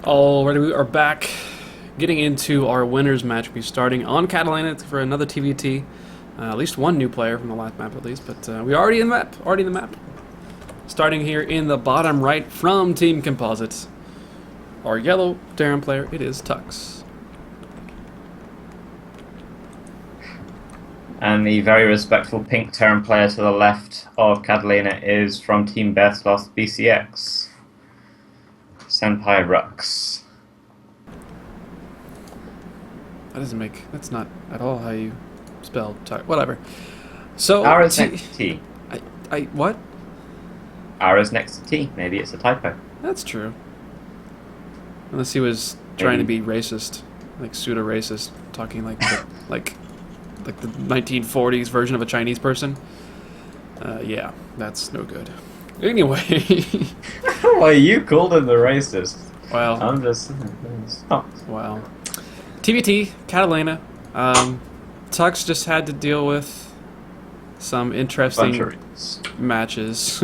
Alrighty, we are back, getting into our winners match. We're starting on Catalina for another TVT. At least one new player from the last map, at least. But we're already in the map. Starting here in the bottom right from Team Composites. Our yellow Darren player, it is Tux. And the very respectful pink Terran player to the left of Catalina is from Team Best Lost BCX. Senpai Rux. That's not at all how you spell Tux. Whatever. So, R is next to T. What? R is next to T. Maybe it's a typo. That's true. Unless he was trying to be racist, like pseudo-racist, talking like the 1940s version of a Chinese person. Yeah, that's no good. Anyway. Well, you called him the racist. Well, I'm just... Oh. Well. TVT, Catalina. Tux just had to deal with some interesting matches.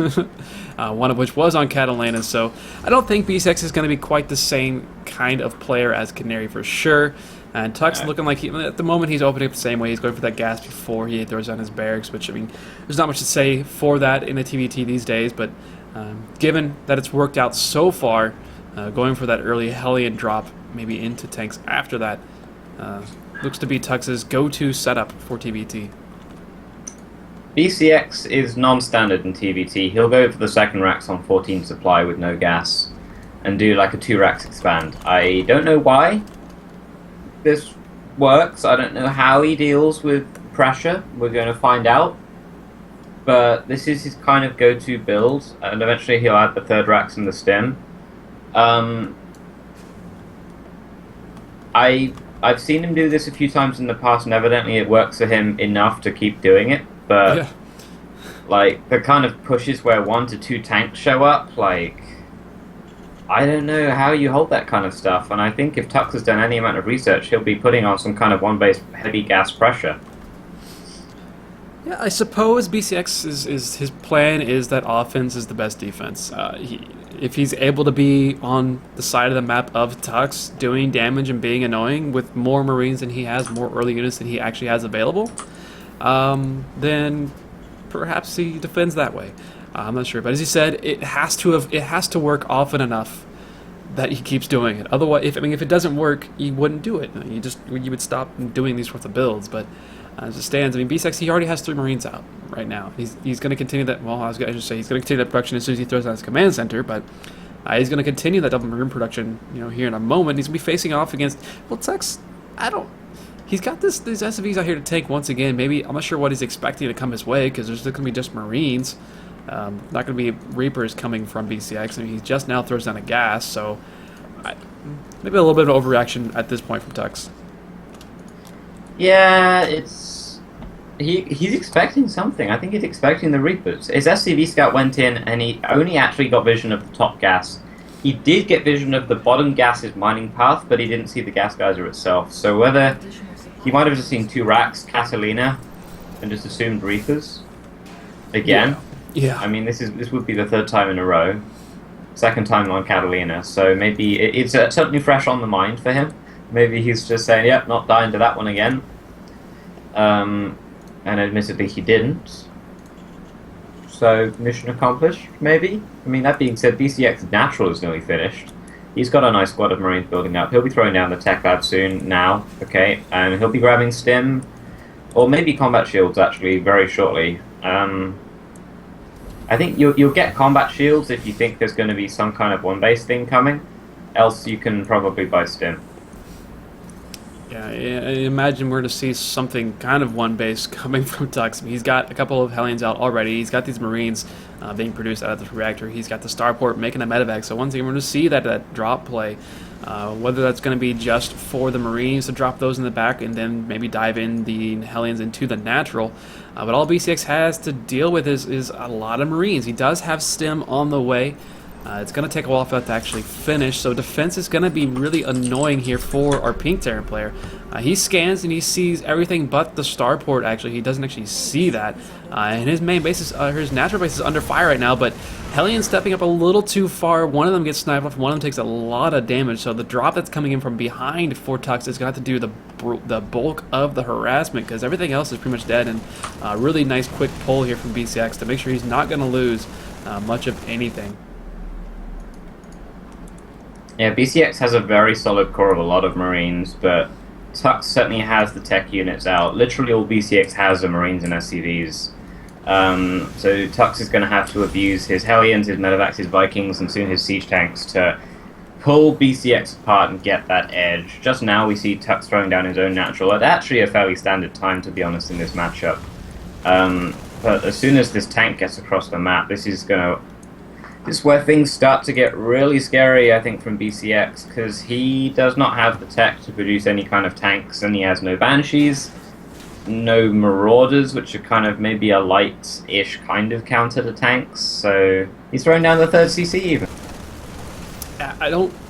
One of which was on Catalina, so I don't think BCX is going to be quite the same kind of player as Canary for sure. And Tux looking like at the moment he's opening up the same way. He's going for that gas before he throws down his barracks, which, I mean, there's not much to say for that in the TVT these days, but given that it's worked out so far, going for that early Hellion drop, maybe into tanks after that, looks to be Tux's go-to setup for TVT. BCX is non-standard in TVT. He'll go for the second racks on 14 supply with no gas and do like a 2 racks expand. I don't know why this works. I don't know how he deals with pressure. We're going to find out. But this is his kind of go-to build, and eventually he'll add the third racks and the stem. I've seen him do this a few times in the past, and evidently it works for him enough to keep doing it. But Yeah. like the kind of pushes where 1 to 2 tanks show up, like, I don't know how you hold that kind of stuff. And I think if Tux has done any amount of research, he'll be putting on some kind of one-base heavy gas pressure. Yeah, I suppose BCX is his plan is that offense is the best defense. If he's able to be on the side of the map of Tux, doing damage and being annoying with more Marines than he has, more early units than he actually has available, then perhaps he defends that way. I'm not sure, but as he said, it has to work often enough that he keeps doing it. Otherwise, if it doesn't work, you wouldn't do it. You would stop doing these sorts of builds. But as it stands, I mean, BCX, he already has 3 Marines out right now. He's going to continue that. Well, I should say he's going to continue that production as soon as he throws down his command center. But he's going to continue that double Marine production. Here in a moment, he's going to be facing off against. Well, Tux, he's got these SFVs out here to tank once again. Maybe I'm not sure what he's expecting to come his way because there's going to be just Marines. Not going to be Reapers coming from BCX. I mean, he just now throws down a gas, so maybe a little bit of overreaction at this point from Tux. Yeah, he's expecting something. I think he's expecting the Reapers. His SCV scout went in and he only actually got vision of the top gas. He did get vision of the bottom gas's mining path, but he didn't see the gas geyser itself. So whether he might have just seen 2 racks, Catalina, and just assumed Reapers again. Yeah. I mean, this would be the 3rd time in a row, 2nd time on Catalina. So maybe it's certainly fresh on the mind for him. Maybe he's just saying, "Yep, not dying to that one again." And admittedly, he didn't. So mission accomplished, maybe. I mean, that being said, BCX Natural is nearly finished. He's got a nice squad of Marines building up. He'll be throwing down the tech lab soon. Now, okay, and he'll be grabbing stim, or maybe combat shields actually very shortly. I think you'll get combat shields if you think there's going to be some kind of one-base thing coming. Else you can probably buy stim. Yeah, I imagine we're to see something kind of one base coming from Tux. He's got a couple of Hellions out already. He's got these Marines being produced out of the reactor. He's got the Starport making a medevac. So once again, we're going to see that drop play. Whether that's going to be just for the Marines to drop those in the back and then maybe dive in the Hellions into the natural. But all BCX has to deal with is a lot of Marines. He does have stim on the way. It's going to take a while for that to actually finish, so defense is going to be really annoying here for our Pink Terran player. He scans and he sees everything but the starport. Actually, he doesn't actually see that, and his main base is, his natural base is under fire right now. But Hellion stepping up a little too far. One of them gets sniped off. One of them takes a lot of damage. So the drop that's coming in from behind for Tux is going to have to do the bulk of the harassment, because everything else is pretty much dead. And really nice quick pull here from BCX to make sure he's not going to lose much of anything. Yeah, BCX has a very solid core of a lot of Marines, but Tux certainly has the tech units out. Literally all BCX has are Marines and SCVs. So Tux is going to have to abuse his Hellions, his Medevacs, his Vikings, and soon his Siege Tanks to pull BCX apart and get that edge. Just now we see Tux throwing down his own natural at actually a fairly standard time, to be honest, in this matchup. But as soon as this tank gets across the map, this is where things start to get really scary, I think, from BCX, because he does not have the tech to produce any kind of tanks, and he has no Banshees, no Marauders, which are kind of maybe a light-ish kind of counter to tanks, so he's throwing down the 3rd CC even.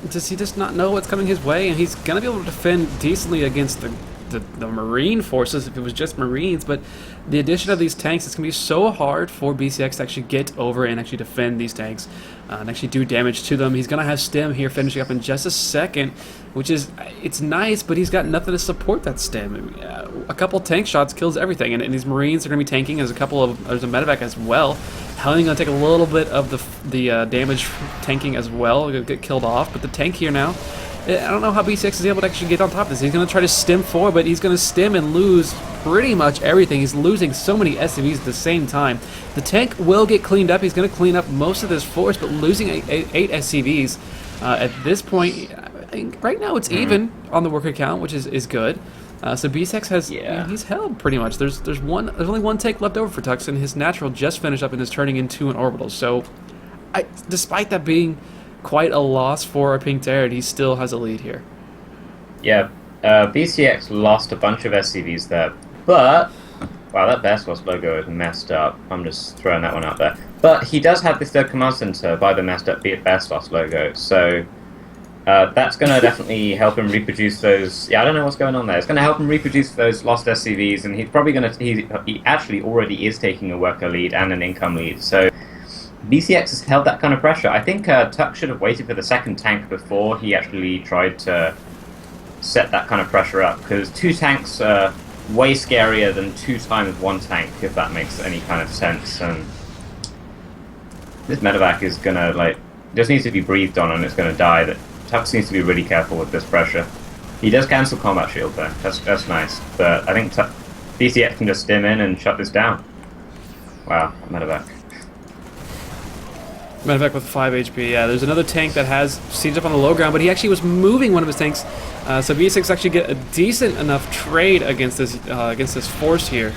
Does he just not know what's coming his way? And he's going to be able to defend decently against the Marine forces if it was just Marines, but the addition of these tanks, it's going to be so hard for BCX to actually get over and actually defend these tanks and actually do damage to them. He's going to have Stim here finishing up in just a second, which is, it's nice, but he's got nothing to support that Stim. A couple tank shots kills everything, and these Marines are going to be tanking. There's a medevac as well. Hellion going to take a little bit of the damage tanking as well, get killed off, but the tank here now, I don't know how BCX is able to actually get on top of this. He's going to try to stim forward, but he's going to stim and lose pretty much everything. He's losing so many SCVs at the same time. The tank will get cleaned up. He's going to clean up most of this force, but losing 8 SCVs at this point, I think right now it's even on the worker count, which is good. So BCX has, he's held pretty much. There's only one tank left over for Tux, and his natural just finished up and is turning into an orbital. So despite that being quite a loss for our Pink Terran, he still has a lead here. Yeah, BCX lost a bunch of SCVs there, but wow, that Best Boss logo is messed up. I'm just throwing that one out there. But he does have this 3rd command center by the messed up Best Boss logo, so that's going to definitely help him reproduce those. Yeah, I don't know what's going on there. It's going to help him reproduce those lost SCVs, and he's probably going to. He actually already is taking a worker lead and an income lead, so BCX has held that kind of pressure. I think Tux should have waited for the 2nd tank before he actually tried to set that kind of pressure up, because 2 tanks are way scarier than 2 times 1 tank, if that makes any kind of sense. And this medevac is gonna just needs to be breathed on, and it's gonna die. That Tux needs to be really careful with this pressure. He does cancel combat shield though. That's nice, but I think BCX can just stim in and shut this down. Wow, medevac. Medevac with 5 HP. Yeah, there's another tank that has sieged up on the low ground, but he actually was moving one of his tanks, so BCX actually get a decent enough trade against this force here.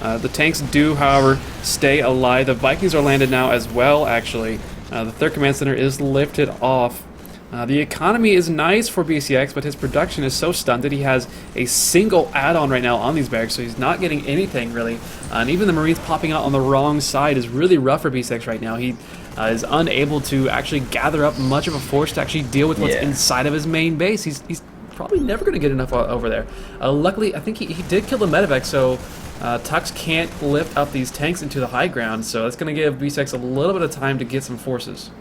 The tanks do, however, stay alive. The Vikings are landed now as well, actually. The 3rd command center is lifted off. The economy is nice for BCX, but his production is so stunted. He has a single add-on right now on these barracks, so he's not getting anything really. And even the Marines popping out on the wrong side is really rough for BCX right now. He is unable to actually gather up much of a force to actually deal with what's inside of his main base. He's probably never going to get enough over there. Luckily, I think he did kill the medevac, so Tux can't lift up these tanks into the high ground, so that's going to give BCX a little bit of time to get some forces.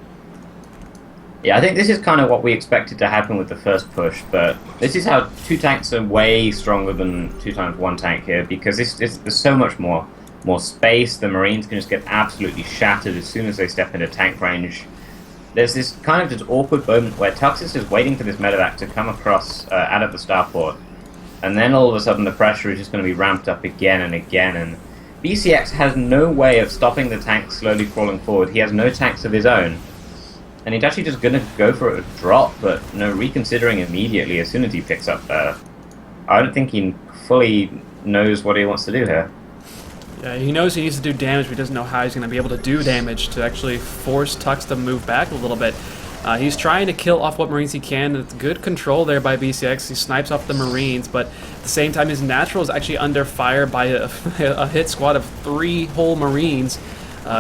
Yeah, I think this is kind of what we expected to happen with the first push, but this is how 2 tanks are way stronger than 2 times 1 tank here, because there's so much more space. The Marines can just get absolutely shattered as soon as they step into tank range. There's this kind of just awkward moment where Tux is just waiting for this medevac to come across out of the starport, and then all of a sudden the pressure is just going to be ramped up again and again, and BCX has no way of stopping the tank slowly crawling forward. He has no tanks of his own. And he's actually just going to go for a drop, but reconsidering immediately as soon as he picks up there. I don't think he fully knows what he wants to do here. Yeah, he knows he needs to do damage, but he doesn't know how he's going to be able to do damage to actually force Tux to move back a little bit. He's trying to kill off what Marines he can. It's good control there by BCX. He snipes off the Marines, but at the same time, his natural is actually under fire by a hit squad of 3 whole Marines.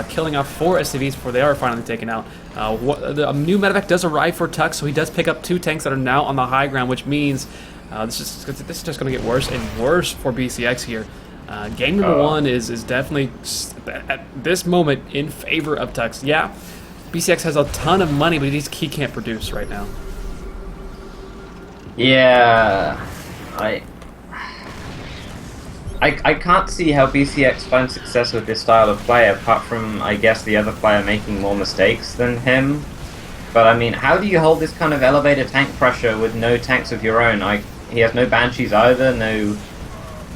killing off 4 SCVs before they are finally taken out. The new medevac does arrive for Tux, so he does pick up 2 tanks that are now on the high ground, which means this is just going to get worse and worse for BCX here. Game number 1 is definitely, at this moment, in favor of Tux. Yeah, BCX has a ton of money, but he can't produce right now. Yeah, I can't see how BCX finds success with this style of play, apart from, I guess, the other player making more mistakes than him. But, I mean, how do you hold this kind of elevated tank pressure with no tanks of your own? He has no Banshees either, no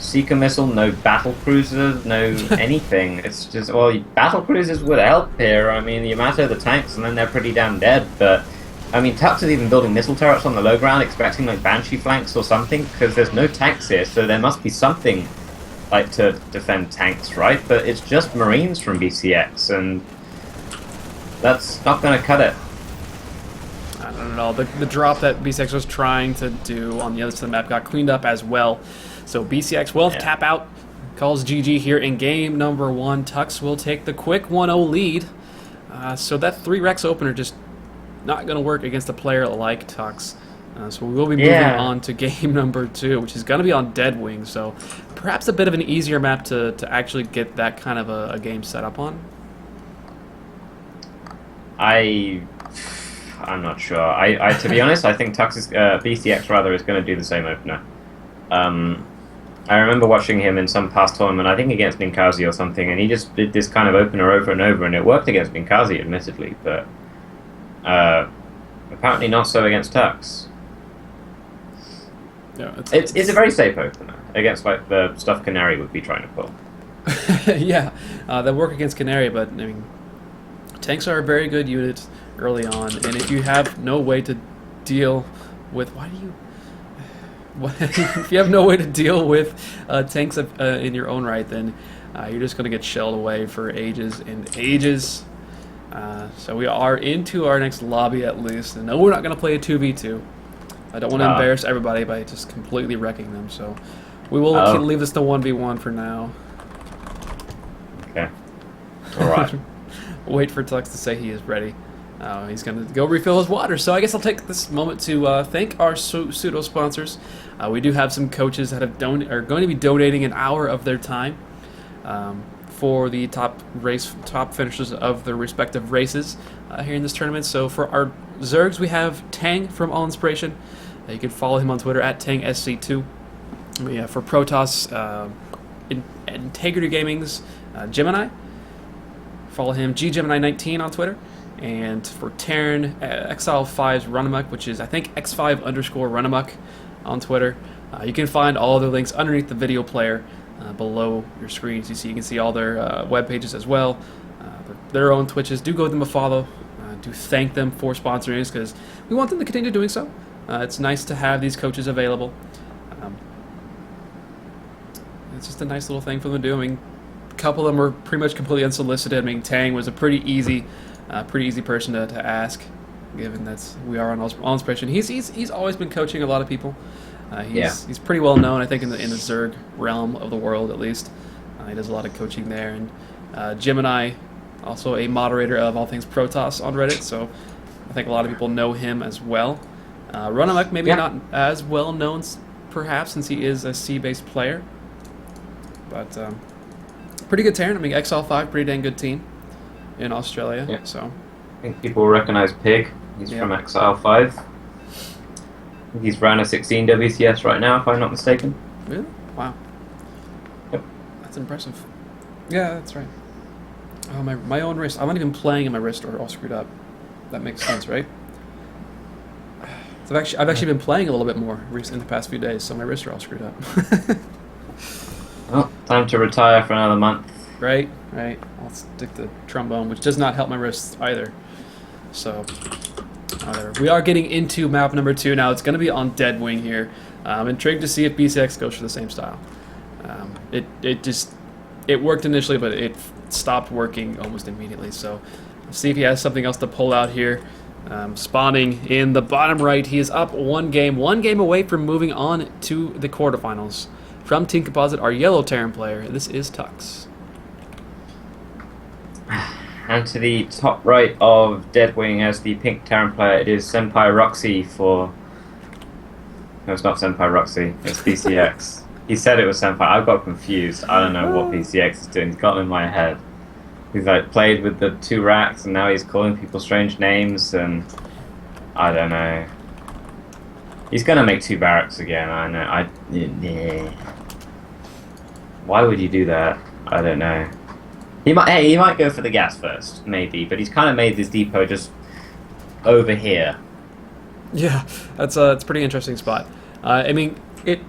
Seeker missile, no battle cruisers, no anything. It's just, well, battle cruisers would help here. I mean, you matter the tanks and then they're pretty damn dead, but I mean, Tux is even building missile turrets on the low ground, expecting like Banshee flanks or something, because there's no tanks here, so there must be something like to defend tanks, right? But it's just Marines from BCX, and that's not going to cut it. I don't know. The drop that BCX was trying to do on the other side of the map got cleaned up as well. So BCX will tap out, calls GG here in game number 1. Tux will take the quick 1-0 lead. So that 3 Rex opener just not going to work against a player like Tux. So we will be moving on to game number 2, which is going to be on Deadwing. So perhaps a bit of an easier map to actually get that kind of a game set up on. I'm not sure. To be honest, I think Tux's BCX rather is going to do the same opener. I remember watching him in some past tournament, I think against Ninkazi or something, and he just did this kind of opener over and over, and it worked against Ninkazi, admittedly, but apparently not so against Tux. Yeah, it's a very safe opener against like the stuff Canary would be trying to pull. Yeah, they work against Canary, but I mean, tanks are a very good unit early on, and if you have no way to deal with if you have no way to deal with tanks in your own right, then you're just going to get shelled away for ages and ages. So we are into our next lobby at least. And no, we're not going to play a 2v2. I don't want to embarrass everybody by just completely wrecking them. So we will leave this to 1v1 for now. Okay. All right. Wait for Tux to say he is ready. He's going to go refill his water. So I guess I'll take this moment to thank our pseudo sponsors. We do have some coaches that are going to be donating an hour of their time for the top finishers of their respective races here in this tournament. So for our Zergs, we have Tang from All Inspiration. You can follow him on Twitter at TangSC2. For Protoss, Integrity Gaming's Gemini. Follow him GGemini19 on Twitter. And for Terran, Exile5's Runamuck, which is, I think, X5_Runamuck on Twitter. You can find all the links underneath the video player below your screens. You can see all their web pages as well, their own Twitches. Do go give them a follow. Do thank them for sponsoring us, because we want them to continue doing so. It's nice to have these coaches available. It's just a nice little thing for them to do. I mean, a couple of them were pretty much completely unsolicited. I mean, Tang was a pretty easy person to ask, given that we are on All Inspiration. He's always been coaching a lot of people. He's pretty well known, I think, in the Zerg realm of the world, at least. He does a lot of coaching there. And Gemini, also a moderator of all things Protoss on Reddit, so I think a lot of people know him as well. Runamuck, maybe not as well known, perhaps, since he is a C-based player. But pretty good Terran. I mean, XL5, pretty dang good team in Australia. Yeah. So I think people will recognize Pig. He's from XL5. He's Ro16 WCS right now, if I'm not mistaken. Really? Wow. Yep. That's impressive. Yeah, that's right. Oh, my own wrist. I'm not even playing and my wrists are all screwed up. That makes sense, right? So I've actually been playing a little bit more in the past few days, so my wrists are all screwed up. Well, time to retire for another month. Right. I'll stick to trombone, which does not help my wrists either. So, we are getting into map number 2 now. It's going to be on Deadwing here. I'm intrigued to see if BCX goes for the same style. It worked initially, but it stopped working almost immediately. So, let's see if he has something else to pull out here. Spawning in the bottom right, he is up one game away from moving on to the quarterfinals. From Team Composite, our yellow Terran player, this is Tux. And to the top right of Deadwing as the pink Terran player, it is Senpai Roxy for... No, it's not Senpai Roxy, it's BCX. He said it was Senpai. I got confused. I don't know what BCX is doing. He's got in my head. He's like played with the 2 racks and now he's calling people strange names and... I don't know. He's gonna make 2 barracks again, I know. Yeah. Why would you do that? I don't know. He might go for the gas first, maybe, but he's kind of made this depot just over here. Yeah, it's a pretty interesting spot. I mean, it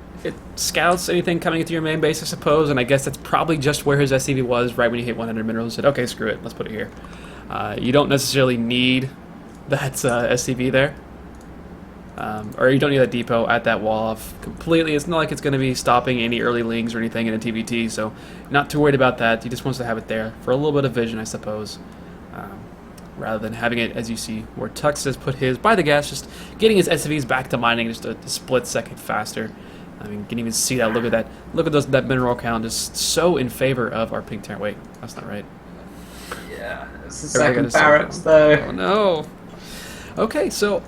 scouts anything coming into your main base, I suppose, and I guess that's probably just where his SCV was right when he hit 100 minerals. Said, okay, screw it, let's put it here. You don't necessarily need that SCV there. Or you don't need that depot at that wall off completely. It's not like it's going to be stopping any early lings or anything in a TVT, so not too worried about that. He just wants to have it there for a little bit of vision, I suppose, rather than having it, as you see, where Tux has put his by the gas, just getting his SCVs back to mining just a split second faster. I mean, you can even see that. Look at that. Look at that mineral count, just so in favor of our pink Terran. Wait, that's not right. Yeah, it's the second barracks, though. Oh, no. Okay, so...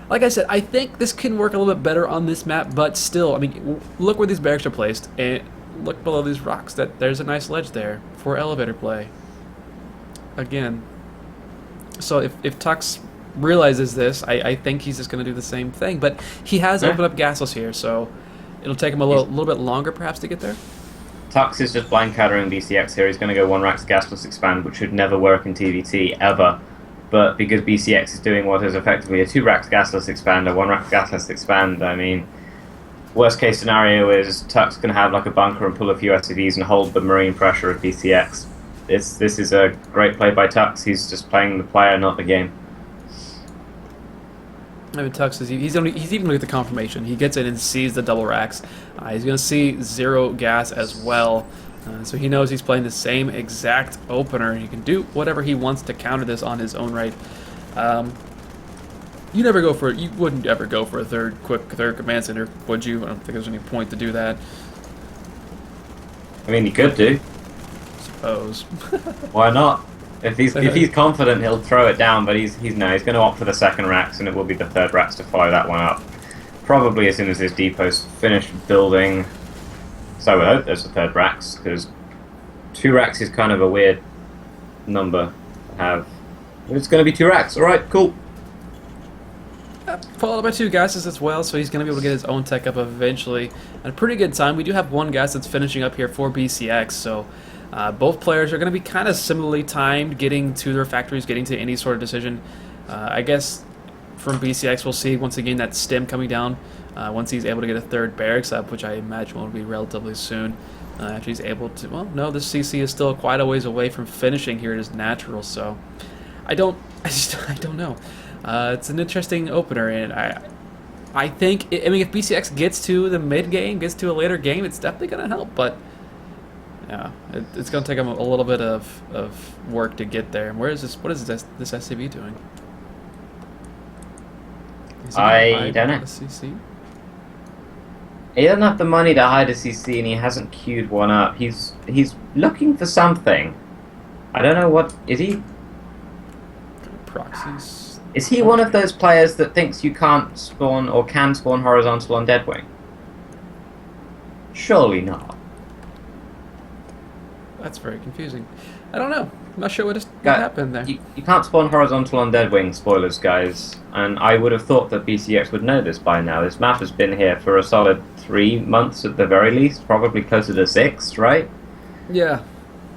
like I said, I think this can work a little bit better on this map, but still, I mean, look where these barracks are placed, and look below these rocks. There's a nice ledge there for elevator play. Again. So if Tux realizes this, I think he's just going to do the same thing, but he has opened up gasless here, so it'll take him a little bit longer, perhaps, to get there. Tux is just blind countering BCX here. He's going to go 1 racks gasless expand, which should never work in TVT, ever. But because BCX is doing what is effectively a 2 racks gasless expand, a 1 rack gasless expand, I mean, worst case scenario is Tuck's going to have like a bunker and pull a few SCVs and hold the marine pressure of BCX. This is a great play by Tux. He's just playing the player, not the game. I mean, Tux is he's even looking at the confirmation. He gets in and sees the double racks. He's going to see 0 gas as well. So he knows he's playing the same exact opener, and he can do whatever he wants to counter this on his own right. You wouldn't ever go for a third command center, would you? I don't think there's any point to do that. I mean, he could do. Suppose. Why not? If he's confident, he'll throw it down. But he's going to opt for the 2nd racks, and it will be the 3rd racks to follow that one up. Probably as soon as his depot's finished building. So I would hope there's a 3rd racks, because 2 racks is kind of a weird number to have. It's going to be 2 racks. All right, cool. Followed by 2 gases as well, so he's going to be able to get his own tech up eventually. At a pretty good time. We do have 1 gas that's finishing up here for BCX, so both players are going to be kind of similarly timed getting to their factories, getting to any sort of decision. I guess from BCX we'll see once again that stem coming down once he's able to get a 3rd barracks up, which I imagine will be relatively soon. After he's able to, well, no, this CC is still quite a ways away from finishing here at his natural, so I don't know. It's an interesting opener, and I think, I mean, if BCX gets to the mid game, gets to a later game, it's definitely going to help, but yeah, it's going to take him a little bit of work to get there. And where is this? What is this SCV doing? I don't know. CC? He doesn't have the money to hide a CC, and he hasn't queued one up. He's looking for something. I don't know what is he. Proxies. Is he one of those players that thinks you can't spawn or can spawn horizontal on Deadwing? Surely not. That's very confusing. I don't know. I'm not sure what happened there. You can't spawn horizontal on Deadwing, spoilers, guys. And I would have thought that BCX would know this by now. This map has been here for a solid 3 months at the very least, probably closer to 6, right? Yeah.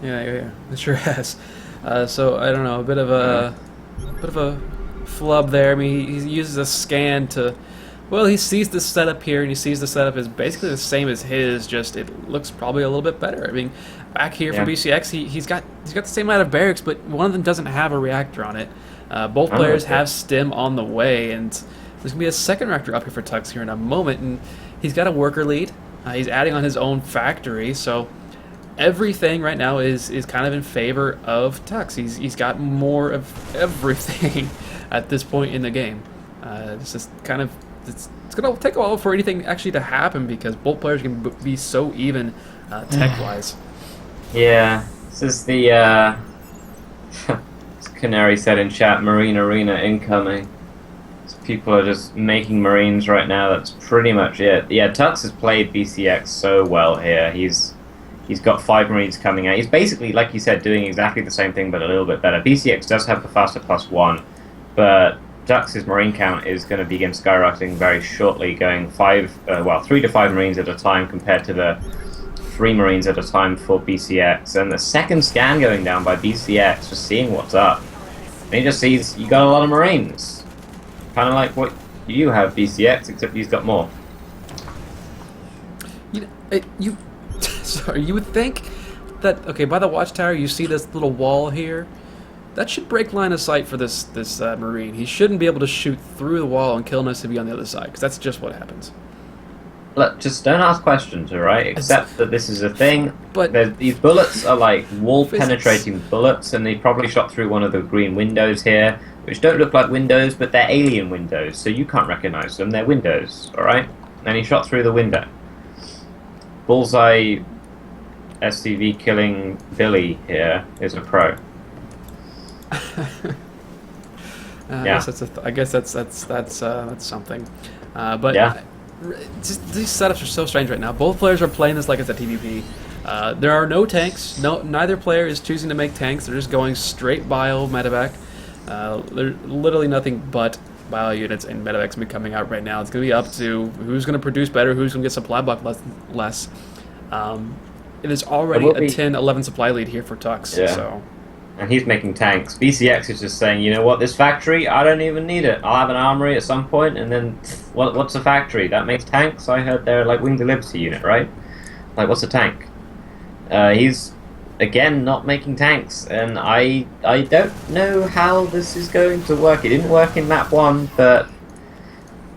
It sure has. So I don't know, a bit of a flub there. I mean, he uses a scan to. Well, he sees the setup here, and he sees the setup is basically the same as his. Just it looks probably a little bit better. I mean, back here for BCX, he's got the same amount of barracks, but one of them doesn't have a reactor on it. Both players have stem on the way, and there's gonna be a 2nd reactor up here for Tux here in a moment, and he's got a worker lead. He's adding on his own factory, so everything right now is kind of in favor of Tux. He's got more of everything at this point in the game. It's just kind of. It's going to take a while for anything actually to happen because both players can be so even tech-wise. Yeah, this is the Canary said in chat, Marine Arena incoming. So people are just making Marines right now. That's pretty much it. Yeah, Tux has played BCX so well here. He's got 5 Marines coming out. He's basically, like you said, doing exactly the same thing, but a little bit better. BCX does have the faster +1, but Tux's Marine count is going to begin skyrocketing very shortly, going 3 to 5 Marines at a time compared to the 3 Marines at a time for BCX. And the second scan going down by BCX, just seeing what's up. And he just sees you got a lot of Marines. Kind of like what you have, BCX, except he's got more. Sorry, you would think that, okay, by the watchtower you see this little wall here. That should break line of sight for this Marine. He shouldn't be able to shoot through the wall and kill an SCV on the other side, because that's just what happens. Look, just don't ask questions, alright? Except that this is a thing. But these bullets are like wall-penetrating bullets, and they probably shot through one of the green windows here, which don't look like windows, but they're alien windows, so you can't recognize them. They're windows, alright? And he shot through the window. Bullseye SCV killing Billy here is a pro. Yeah. I guess that's something. But yeah. These setups are so strange right now. Both players are playing this like it's a TVP. There are no tanks. Neither player is choosing to make tanks. They're just going straight bio medevac. There's literally nothing but bio units and medevacs coming out right now. It's going to be up to who's going to produce better, who's going to get supply buck less. It is already a 10-11 supply lead here for Tux. Yeah. So. And he's making tanks. BCX is just saying, you know what, this factory, I don't even need it. I'll have an armory at some point, and then, what's a factory? That makes tanks? I heard they're like Winged Liberty unit, right? Like, what's a tank? He's, again, not making tanks, and I don't know how this is going to work. It didn't work in map 1, but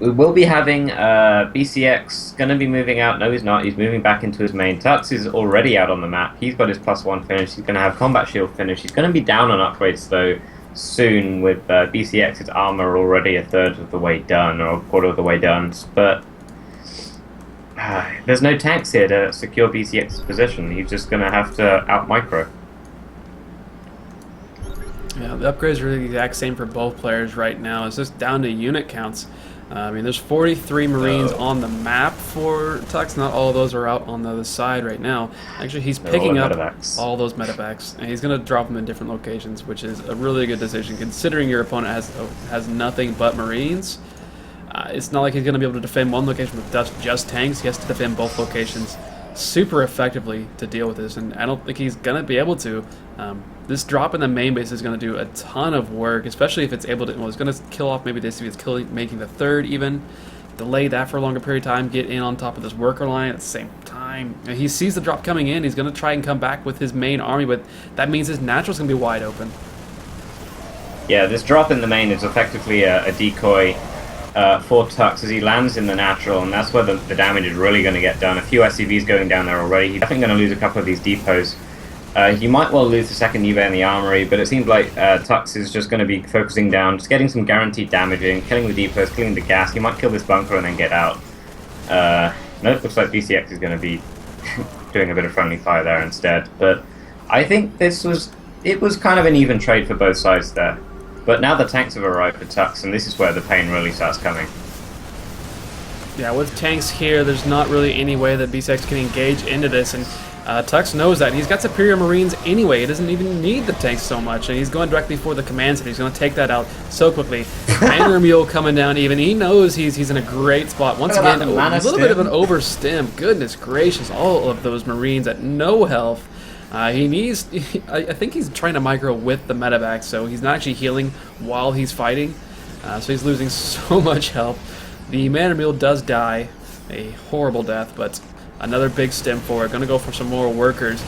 we will be having BCX going to be moving out. No, he's not. He's moving back into his main. Tux is already out on the map. He's got his +1 finish. He's going to have combat shield finish. He's going to be down on upgrades, though, soon with BCX's armor already a third of the way done, or a quarter of the way done. But there's no tanks here to secure BCX's position. He's just going to have to out-micro. Yeah, the upgrades are the exact same for both players right now. It's just down to unit counts. I mean, there's 43 Marines on the map for Tux. Not all of those are out on the other side right now. Actually, he's picking up all those medevacs, and he's going to drop them in different locations, which is a really good decision, considering your opponent has nothing but Marines. It's not like he's going to be able to defend one location with just tanks. He has to defend both locations super effectively to deal with this, and I don't think he's going to be able to. This drop in the main base is going to do a ton of work, especially if it's able to. Well, it's going to kill off maybe this if it's making the third even. Delay that for a longer period of time, get in on top of this worker line at the same time. And he sees the drop coming in, he's going to try and come back with his main army, but that means his natural's going to be wide open. Yeah, this drop in the main is effectively a decoy for Tux as he lands in the natural, and that's where the damage is really going to get done. A few SCVs going down there already. He's definitely going to lose a couple of these depots. He might well lose the second UV in the armory, but it seems like Tux is just going to be focusing down, just getting some guaranteed damaging, killing the depots, killing the gas. He might kill this bunker and then get out. No, it looks like BCX is going to be doing a bit of friendly fire there instead. But I think it was kind of an even trade for both sides there. But now the tanks have arrived for Tux, and this is where the pain really starts coming. Yeah, with tanks here, there's not really any way that BCX can engage into this, and Tux knows that. He's got superior Marines anyway. He doesn't even need the tanks so much, and he's going directly for the command center. He's going to take that out so quickly. Anger Mule coming down even. He knows he's in a great spot. Once again, a little bit of an overstim. Goodness gracious, all of those Marines at no health. I think he's trying to micro with the medevac, so he's not actually healing while he's fighting. So he's losing so much health. The Man Mule does die. A horrible death, but another big stem for it. Gonna go for some more workers.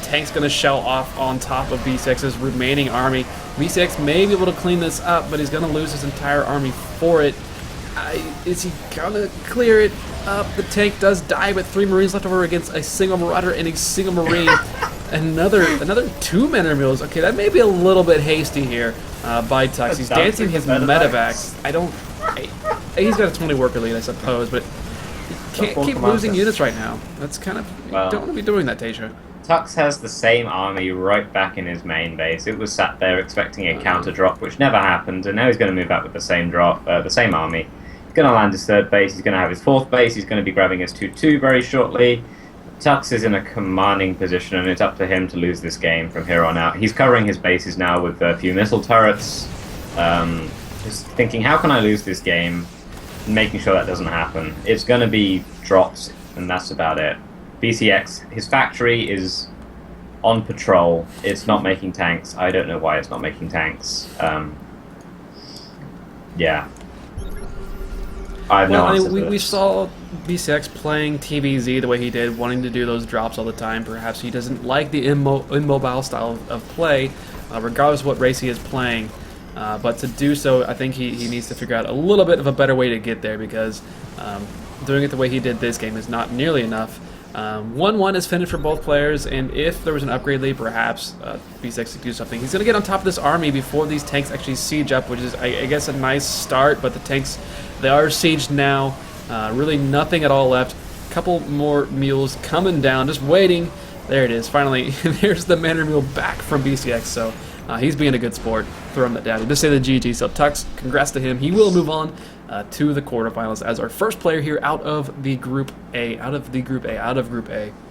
Tank's gonna shell off on top of B6's remaining army. B6 may be able to clean this up, but he's gonna lose his entire army for it. Is he gonna clear it up? The tank does die, but 3 Marines left over against a single Marauder and a single Marine. Another 2 Man Mules. Okay, that may be a little bit hasty here by Tux. He's dancing his medevacs. He's got a 20 worker lead, I suppose, but he can't keep losing units right now. That's kind of... You don't want to be doing that, Tasia. Tux has the same army right back in his main base. It was sat there expecting a counter drop, which never happened, and now he's going to move back with the same drop, the same army. He's going to land his third base, he's going to have his fourth base, he's going to be grabbing his 2-2 very shortly. Tux is in a commanding position, and it's up to him to lose this game from here on out. He's covering his bases now with a few missile turrets, just thinking, how can I lose this game? And making sure that doesn't happen. It's going to be drops, and that's about it. BCX, his factory is on patrol. It's not making tanks. I don't know why it's not making tanks. Yeah. I have no answer to we this. saw BCX playing TVZ the way he did, wanting to do those drops all the time. Perhaps he doesn't like the immobile style of play, regardless of what race he is playing. But to do so, I think he needs to figure out a little bit of a better way to get there, because doing it the way he did this game is not nearly enough. 1-1 is finished for both players, and if there was an upgrade lead, perhaps BCX could do something. He's going to get on top of this army before these tanks actually siege up, which is, I guess, a nice start, but the tanks, they are sieged now. Really nothing at all left. A couple more mules coming down, just waiting. There it is, finally. There's the Manor Mule back from BCX, so he's being a good sport, throwing that down. Just say the GG. So Tux, congrats to him. He will move on to the quarterfinals as our first player here out of Group A.